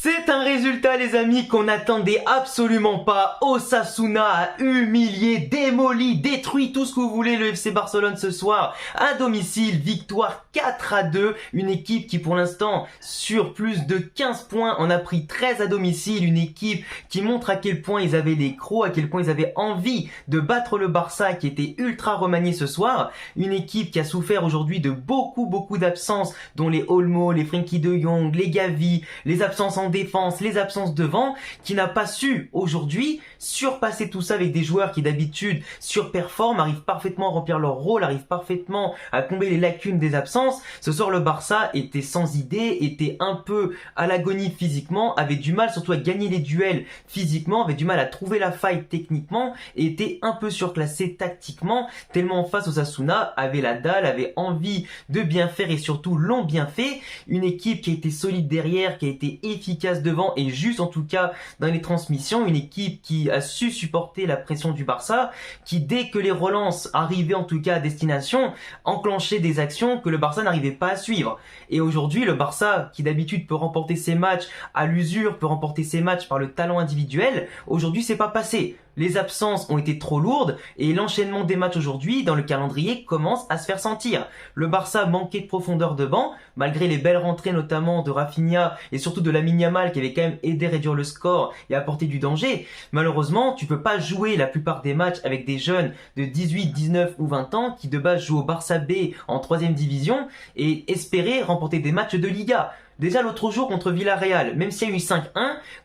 C'est un résultat les amis qu'on n'attendait absolument pas. Osasuna a humilié, démoli, détruit tout ce que vous voulez le FC Barcelone ce soir. À domicile, victoire 4-2. Une équipe qui pour l'instant sur plus de 15 points en a pris 13 à domicile. Une équipe qui montre à quel point ils avaient les crocs, à quel point ils avaient envie de battre le Barça qui était ultra remanié ce soir. Une équipe qui a souffert aujourd'hui de beaucoup d'absences dont les Olmo, les Frenkie de Jong, les Gavi, les absences en défense, les absences devant, qui n'a pas su aujourd'hui surpasser tout ça avec des joueurs qui d'habitude surperforment, arrivent parfaitement à remplir leur rôle, arrivent parfaitement à combler les lacunes des absences. Ce soir le Barça était sans idée, était un peu à l'agonie physiquement, avait du mal surtout à gagner les duels physiquement, avait du mal à trouver la faille techniquement et était un peu surclassé tactiquement, tellement en face Osasuna avait la dalle, avait envie de bien faire et surtout l'ont bien fait. Une équipe qui a été solide derrière, qui a été efficace devant et juste en tout cas dans les transmissions, une équipe qui a su supporter la pression du Barça, qui dès que les relances arrivaient en tout cas à destination, enclenchait des actions que le Barça n'arrivait pas à suivre. Et aujourd'hui le Barça qui d'habitude peut remporter ses matchs à l'usure, peut remporter ses matchs par le talent individuel, aujourd'hui c'est pas passé. Les absences ont été trop lourdes et l'enchaînement des matchs aujourd'hui dans le calendrier commence à se faire sentir. Le Barça manquait de profondeur de banc, malgré les belles rentrées notamment de Rafinha et surtout de Lamine Yamal qui avait quand même aidé à réduire le score et à apporter du danger. Malheureusement, tu peux pas jouer la plupart des matchs avec des jeunes de 18, 19 ou 20 ans qui de base jouent au Barça B en 3e division et espérer remporter des matchs de Liga. Déjà l'autre jour contre Villarreal, même s'il y a eu 5-1,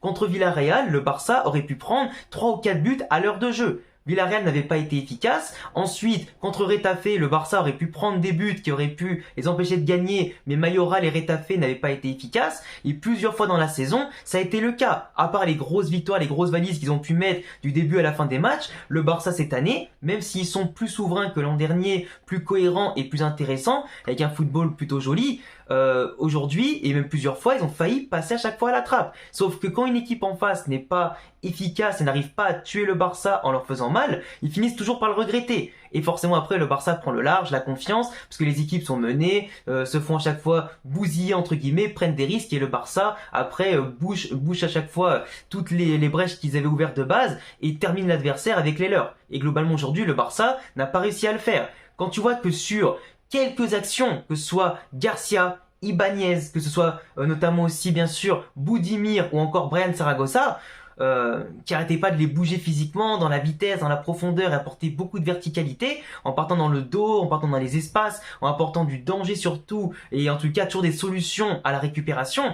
contre Villarreal, le Barça aurait pu prendre 3 ou 4 buts à l'heure de jeu. Villarreal n'avait pas été efficace. Ensuite, contre Retafe, le Barça aurait pu prendre des buts qui auraient pu les empêcher de gagner, mais Mayoral et Retafe n'avaient pas été efficaces. Et plusieurs fois dans la saison, ça a été le cas. À part les grosses victoires, les grosses valises qu'ils ont pu mettre du début à la fin des matchs, le Barça cette année, même s'ils sont plus souverains que l'an dernier, plus cohérents et plus intéressants, avec un football plutôt joli, aujourd'hui, et même plusieurs fois, ils ont failli passer à chaque fois à la trappe. Sauf que quand une équipe en face n'est pas efficace et n'arrive pas à tuer le Barça en leur faisant mal, ils finissent toujours par le regretter. Et forcément après, le Barça prend le large, la confiance, parce que les équipes sont menées, se font à chaque fois bousiller entre guillemets, prennent des risques, et le Barça après bouche à chaque fois toutes les brèches qu'ils avaient ouvertes de base et termine l'adversaire avec les leurs. Et globalement aujourd'hui, le Barça n'a pas réussi à le faire. Quand tu vois que sur quelques actions, que ce soit Garcia, Ibanez, que ce soit notamment aussi bien sûr Budimir ou encore Brian Zaragoza, qui arrêtait pas de les bouger physiquement, dans la vitesse, dans la profondeur et apporter beaucoup de verticalité, en partant dans le dos, en partant dans les espaces, en apportant du danger surtout, et en tout cas toujours des solutions à la récupération.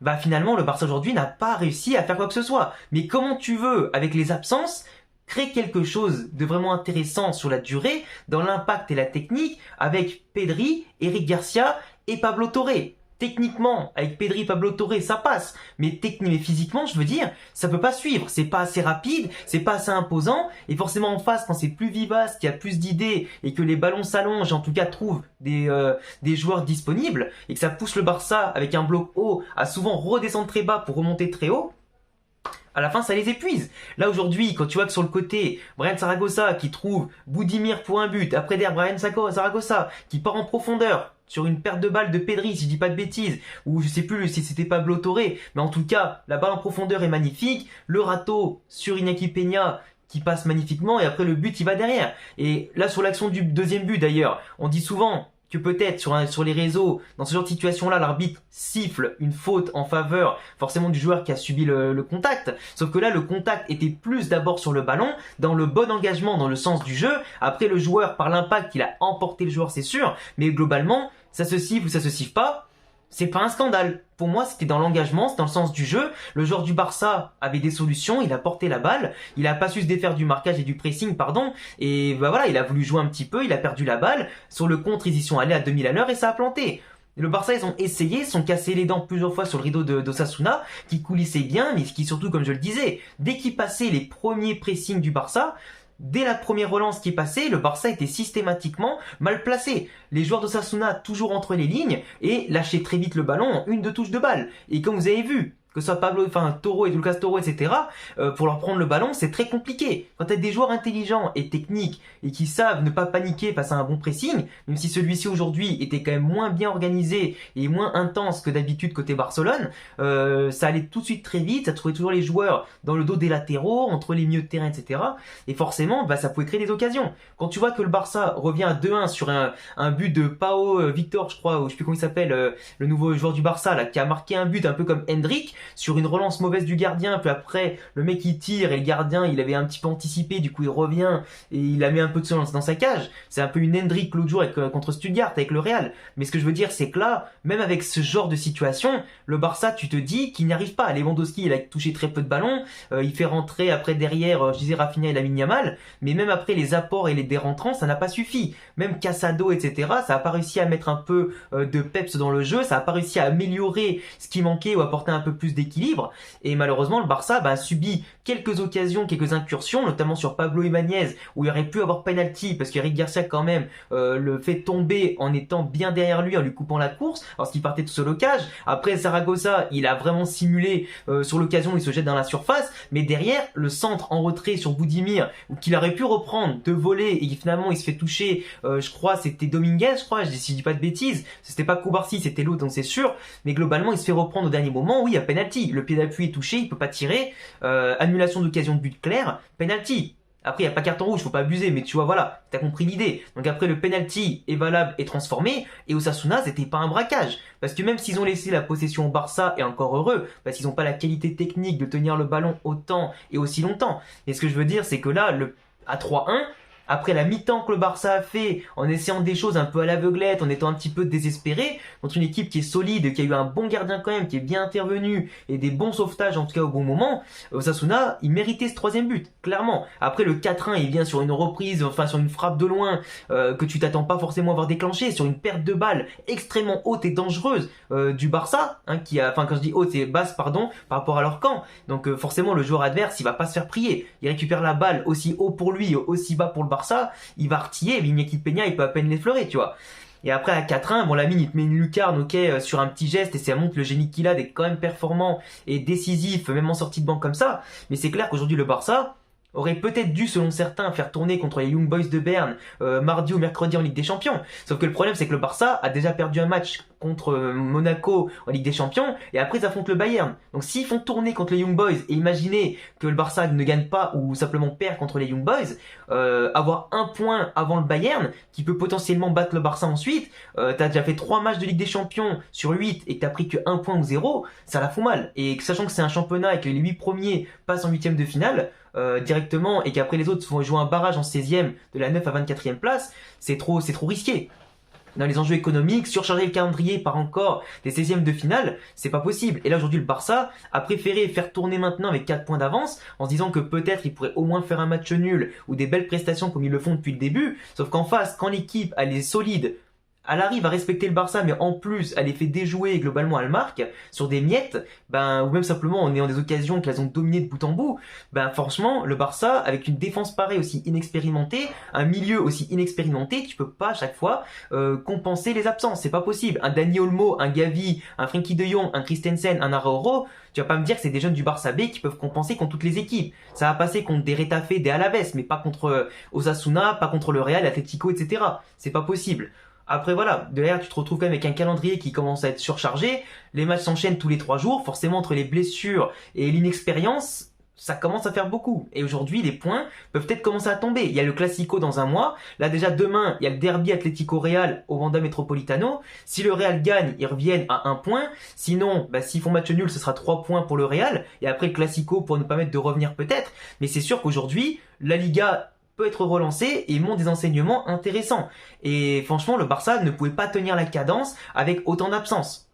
Bah finalement le Barça aujourd'hui n'a pas réussi à faire quoi que ce soit. Mais comment tu veux, avec les absences, créer quelque chose de vraiment intéressant sur la durée, dans l'impact et la technique, avec Pedri, Eric Garcia et Pablo Torre. Techniquement, avec Pedri, Pablo Torre, ça passe. Mais physiquement, je veux dire, ça peut pas suivre. C'est pas assez rapide, c'est pas assez imposant. Et forcément en face, quand c'est plus vivace, qu'il y a plus d'idées et que les ballons s'allongent, en tout cas trouvent des joueurs disponibles, et que ça pousse le Barça avec un bloc haut à souvent redescendre très bas pour remonter très haut, à la fin ça les épuise. Là aujourd'hui, quand tu vois que sur le côté, Brian Zaragoza qui trouve Budimir pour un but, après derrière Brian Zaragoza qui part en profondeur sur une perte de balle de Pedri, si je dis pas de bêtises, ou je sais plus si c'était Pablo Torre, mais en tout cas, la balle en profondeur est magnifique, le râteau sur Iñaki Peña qui passe magnifiquement, et après le but il va derrière. Et là sur l'action du deuxième but d'ailleurs, on dit souvent que peut-être sur les réseaux, dans ce genre de situation-là, l'arbitre siffle une faute en faveur forcément du joueur qui a subi le contact. Sauf que là, le contact était plus d'abord sur le ballon, dans le bon engagement, dans le sens du jeu. Après, le joueur, par l'impact, il a emporté le joueur, c'est sûr. Mais globalement, ça se siffle ou ça se siffle pas, c'est pas un scandale. Pour moi, c'était dans l'engagement, c'est dans le sens du jeu. Le joueur du Barça avait des solutions, il a porté la balle, il a pas su se défaire du marquage et du pressing, pardon. Et bah voilà, il a voulu jouer un petit peu, il a perdu la balle. Sur le contre, ils y sont allés à 2000 à l'heure et ça a planté. Le Barça, ils ont essayé, sont cassés les dents plusieurs fois sur le rideau d'Osasuna, qui coulissait bien, mais qui surtout, comme je le disais, dès qu'ils passaient les premiers pressings du Barça, dès la première relance qui est passée, le Barça était systématiquement mal placé. Les joueurs d'Osasuna toujours entre les lignes et lâchaient très vite le ballon en une deux touches de balle. Et comme vous avez vu, que ce soit Toro et Lucas Toro, etc., pour leur prendre le ballon, c'est très compliqué. Quand tu as des joueurs intelligents et techniques et qui savent ne pas paniquer face à un bon pressing, même si celui-ci aujourd'hui était quand même moins bien organisé et moins intense que d'habitude côté Barcelone, ça allait tout de suite très vite, ça trouvait toujours les joueurs dans le dos des latéraux, entre les milieux de terrain, etc. Et forcément, ça pouvait créer des occasions. Quand tu vois que le Barça revient à 2-1 sur un but de Pau Victor, je crois, ou je sais plus comment il s'appelle, le nouveau joueur du Barça, là, qui a marqué un but un peu comme Hendrick, sur une relance mauvaise du gardien, puis après, le mec il tire et le gardien, il avait un petit peu anticipé, du coup il revient et il a mis un peu de son dans sa cage. C'est un peu une Hendrick l'autre jour contre Stuttgart, avec le Real. Mais ce que je veux dire, c'est que là, même avec ce genre de situation, le Barça, tu te dis qu'il n'y arrive pas. Lewandowski, il a touché très peu de ballons, il fait rentrer après derrière, je disais Rafinha et Lamine Yamal, mais même après les apports et les dérentrants, ça n'a pas suffi. Même Casado, etc., ça n'a pas réussi à mettre un peu de peps dans le jeu, ça n'a pas réussi à améliorer ce qui manquait ou apporter un peu plus d'équilibre. Et malheureusement, le Barça a subi quelques occasions, quelques incursions, notamment sur Pablo Ibanez, où il aurait pu avoir penalty, parce qu'Eric Garcia quand même le fait tomber en étant bien derrière lui, en lui coupant la course, parce qu'il partait tout seul au cage. Après Zaragoza, il a vraiment simulé sur l'occasion, il se jette dans la surface, mais derrière, le centre en retrait sur Boudimir, qu'il aurait pu reprendre de voler, et finalement il se fait toucher, je crois c'était Dominguez, je crois, si je dis pas de bêtises, c'était pas Koubarsi, c'était l'autre, donc c'est sûr, mais globalement il se fait reprendre au dernier moment, oui, il y a penalty, le pied d'appui est touché, il peut pas tirer, annulation d'occasion de but clair, penalty. Après, il n'y a pas carton rouge, faut pas abuser, mais tu vois, voilà, t'as compris l'idée. Donc après, le penalty est valable et transformé, et Osasuna, c'était pas un braquage. Parce que même s'ils ont laissé la possession au Barça, et encore heureux, parce qu'ils n'ont pas la qualité technique de tenir le ballon autant et aussi longtemps. Et ce que je veux dire, c'est que là, à 3-1, après la mi-temps que le Barça a fait, en essayant des choses un peu à l'aveuglette, en étant un petit peu désespéré, contre une équipe qui est solide, qui a eu un bon gardien quand même, qui est bien intervenu, et des bons sauvetages en tout cas au bon moment, Osasuna, il méritait ce troisième but, clairement. Après le 4-1, il vient sur une reprise, sur une frappe de loin, que tu t'attends pas forcément à voir déclencher, sur une perte de balle extrêmement haute et dangereuse du Barça, quand je dis haute, c'est basse, pardon, par rapport à leur camp. Donc forcément, le joueur adverse, il va pas se faire prier. Il récupère la balle aussi haut pour lui, aussi bas pour le Barça, il va artiller, Iñaki Peña, il peut à peine l'effleurer, tu vois. Et après à 4-1, Lamine il te met une lucarne, sur un petit geste, et ça montre le génie qu'il a d'être quand même performant et décisif, même en sortie de banc comme ça. Mais c'est clair qu'aujourd'hui le Barça aurait peut-être dû, selon certains, faire tourner contre les Young Boys de Berne mardi ou mercredi en Ligue des Champions. Sauf que le problème, c'est que le Barça a déjà perdu un match contre Monaco en Ligue des Champions, et après ils affrontent le Bayern. Donc s'ils font tourner contre les Young Boys, et imaginez que le Barça ne gagne pas ou simplement perd contre les Young Boys, avoir un point avant le Bayern, qui peut potentiellement battre le Barça ensuite, t'as déjà fait 3 matchs de Ligue des Champions sur 8 et que t'as pris que 1 point ou 0, ça la fout mal. Et sachant que c'est un championnat et que les 8 premiers passent en 8ème de finale, directement, et qu'après les autres vont jouer un barrage en 16ème de la 9 à 24ème place, c'est trop risqué. Dans les enjeux économiques, surcharger le calendrier par encore des 16e de finale, c'est pas possible. Et là aujourd'hui le Barça a préféré faire tourner maintenant avec 4 points d'avance, en se disant que peut-être il pourrait au moins faire un match nul ou des belles prestations comme ils le font depuis le début. Sauf qu'en face, quand l'équipe elle est solide, elle arrive à respecter le Barça, mais en plus, elle les fait déjouer et globalement elle marque sur des miettes, ou même simplement en ayant des occasions qu'elles ont dominées de bout en bout, franchement, le Barça, avec une défense pareille aussi inexpérimentée, un milieu aussi inexpérimenté, tu peux pas à chaque fois compenser les absences, c'est pas possible. Un Dani Olmo, un Gavi, un Frenkie de Jong, un Christensen, un Araújo, tu vas pas me dire que c'est des jeunes du Barça B qui peuvent compenser contre toutes les équipes. Ça va passer contre des Retafe, des Alaves, mais pas contre Osasuna, pas contre le Real, Atlético, etc. C'est pas possible. Après voilà, derrière tu te retrouves quand même avec un calendrier qui commence à être surchargé, les matchs s'enchaînent tous les 3 jours, forcément entre les blessures et l'inexpérience, ça commence à faire beaucoup. Et aujourd'hui, les points peuvent peut-être commencer à tomber. Il y a le Classico dans un mois, là déjà demain, il y a le derby Atlético-Real au Wanda Metropolitano. Si le Real gagne, ils reviennent à 1 point, sinon, s'ils font match nul, ce sera 3 points pour le Real, et après le Classico pour nous permettre de revenir peut-être. Mais c'est sûr qu'aujourd'hui, la Liga peut être relancé et montre des enseignements intéressants. Et franchement, le Barça ne pouvait pas tenir la cadence avec autant d'absence.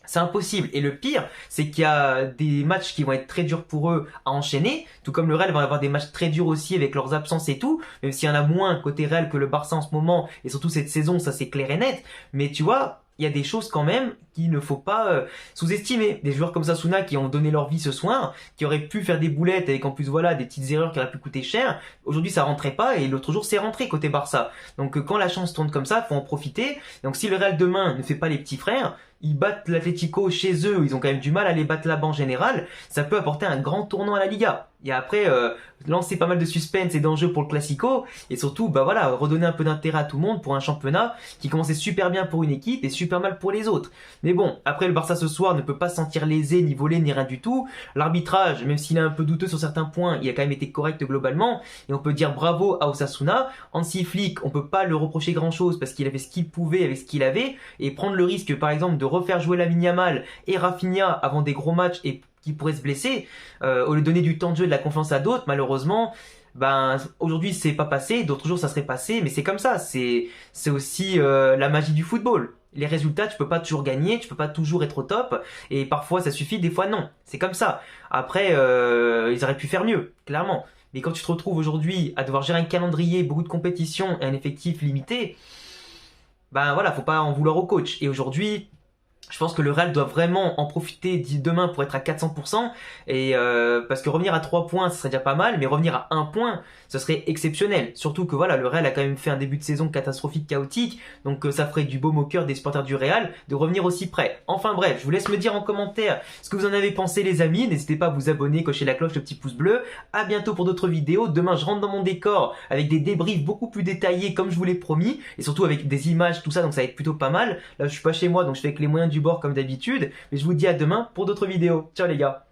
C'est impossible. Et le pire, c'est qu'il y a des matchs qui vont être très durs pour eux à enchaîner, tout comme le Real va avoir des matchs très durs aussi avec leurs absences et tout, même s'il y en a moins côté Real que le Barça en ce moment, et surtout cette saison, ça c'est clair et net. Mais tu vois, il y a des choses quand même qu'il ne faut pas sous-estimer. Des joueurs comme Sassouna qui ont donné leur vie ce soir, qui auraient pu faire des boulettes avec en plus voilà des petites erreurs qui auraient pu coûter cher. Aujourd'hui ça rentrait pas et l'autre jour c'est rentré côté Barça. Donc quand la chance tourne comme ça, faut en profiter. Donc si le Real demain ne fait pas les petits frères, ils battent l'Atlético chez eux, ils ont quand même du mal à les battre là-bas en général, ça peut apporter un grand tournant à la Liga. Et après, lancer pas mal de suspense et d'enjeux pour le Classico, et surtout, bah voilà, redonner un peu d'intérêt à tout le monde pour un championnat qui commençait super bien pour une équipe et super mal pour les autres. Mais bon, après le Barça ce soir ne peut pas se sentir lésé, ni volé, ni rien du tout. L'arbitrage, même s'il est un peu douteux sur certains points, il a quand même été correct globalement, et on peut dire bravo à Osasuna. Hansi Flick, on peut pas le reprocher grand-chose parce qu'il avait ce qu'il pouvait avec ce qu'il avait, et prendre le risque, par exemple, de refaire jouer Lamine Yamal et Rafinha avant des gros matchs et qui pourraient se blesser, au lieu de donner du temps de jeu et de la confiance à d'autres, malheureusement, ben aujourd'hui c'est pas passé, d'autres jours ça serait passé, mais c'est comme ça, c'est aussi la magie du football. Les résultats, tu peux pas toujours gagner, tu peux pas toujours être au top, et parfois ça suffit, des fois non, c'est comme ça. Après, ils auraient pu faire mieux, clairement. Mais quand tu te retrouves aujourd'hui à devoir gérer un calendrier, beaucoup de compétitions et un effectif limité, ben voilà, faut pas en vouloir au coach. Et aujourd'hui, je pense que le Real doit vraiment en profiter demain pour être à 400%, et parce que revenir à 3 points, ce serait déjà pas mal, mais revenir à 1 point, ce serait exceptionnel. Surtout que voilà, le Real a quand même fait un début de saison catastrophique, chaotique, donc ça ferait du baume au cœur des supporters du Real de revenir aussi près. Enfin bref, je vous laisse me dire en commentaire ce que vous en avez pensé les amis, n'hésitez pas à vous abonner, cocher la cloche, le petit pouce bleu. À bientôt pour d'autres vidéos. Demain je rentre dans mon décor avec des débriefs beaucoup plus détaillés comme je vous l'ai promis, et surtout avec des images, tout ça, donc ça va être plutôt pas mal. Là je suis pas chez moi, donc je fais avec les moyens du bord comme d'habitude, mais je vous dis à demain pour d'autres vidéos. Ciao les gars.